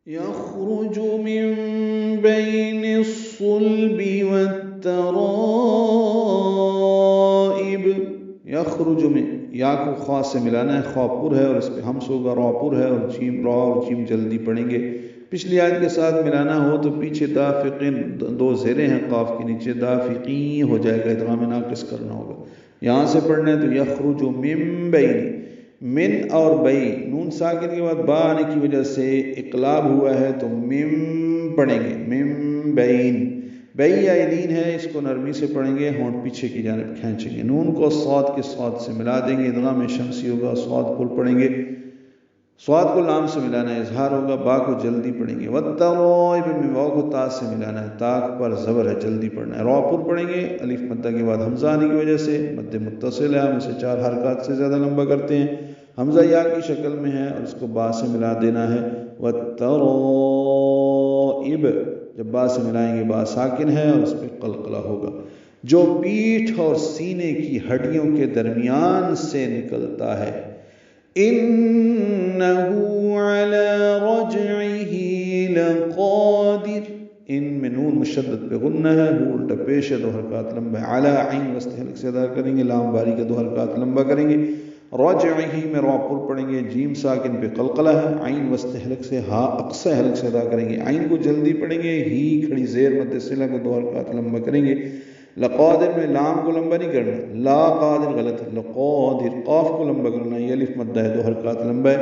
يخرج من بين الصلب والترائب. یخرج میں یا کو خاص سے ملانا ہے، خا پر ہے اور اس پہ ہمس ہوگا، را پر ہے اور جیم را اور جیم جلدی پڑھیں گے۔ پچھلی آیت کے ساتھ ملانا ہو تو پیچھے دافقین دو زیریں ہیں قاف کے نیچے، دافقین ہو جائے گا، ادغام ناقص کرنا ہوگا۔ یہاں سے پڑھنا ہے تو یخرج من بین، من اور بئی نون ساکن کے بعد با آنے کی وجہ سے اقلاب ہوا ہے تو مم پڑھیں گے، مم بین، بئی یا لین ہے، اس کو نرمی سے پڑھیں گے، ہونٹ پیچھے کی جانب کھینچیں گے، نون کو صاد کے صاد سے ملا دیں گے، ادغام شمسی ہوگا، صاد پر پڑھیں گے، صاد کو لام سے ملانا ہے، اظہار ہوگا، با کو جلدی پڑھیں گے، والترائب میں واو کو تا سے ملانا ہے، تا پر زبر ہے، جلدی پڑھنا ہے، را پر پڑھیں گے، الف مدہ کے بعد حمزہ آنے کی وجہ سے مد متصل ہے، ہم اسے 4 حرکات سے زیادہ لمبا کرتے ہیں، حمزہ یا کی شکل میں ہے اور اس کو با سے ملا دینا ہے، والترائب جب با سے ملائیں گے با ساکن ہے اور اس پہ قلقلہ ہوگا، جو پیٹھ اور سینے کی ہڈیوں کے درمیان سے نکلتا ہے، انہو علی رجعہ لقادر، ان میں نون مشدد پہ غنہ ہے، ہو الٹا پیش ہے، 2 حرکات لمبا ہے، علی عین وسط حلق سے ادا کریں گے، لام باری کا 2 حرکات لمبا کریں گے، رجعہ میں را پر پڑھیں گے، جیم ساکن پہ قلقلہ ہے، عین وسط حلق سے، ہا اقصی حلق سے ادا کریں گے، عین کو جلدی پڑھیں گے، ہی کھڑی زیر مد صلہ کو 2 حرکات لمبا کریں گے، لقادر میں لام کو لمبا نہیں کرنا، لا قادر غلط ہے، لقادر، قاف کو لمبا کرنا، یہ الف مدہ ہے، 2 حرکات لمبا ہے،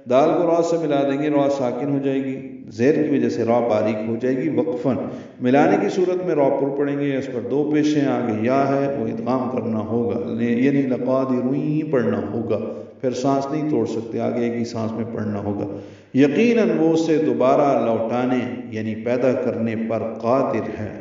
دال کو را سے ملا دیں گے، را ساکن ہو جائے گی، زیر کی وجہ سے را باریک ہو جائے گی، وقفاً ملانے کی صورت میں را پر پڑھیں گے، اس پر 2 پیشیں، آگے یا ہے وہ ادغام کرنا ہوگا، یعنی لقادرین پڑھنا ہوگا، پھر سانس نہیں توڑ سکتے، آگے ایک ہی سانس میں پڑھنا ہوگا، یقیناً وہ اسے دوبارہ لوٹانے یعنی پیدا کرنے پر قادر ہے۔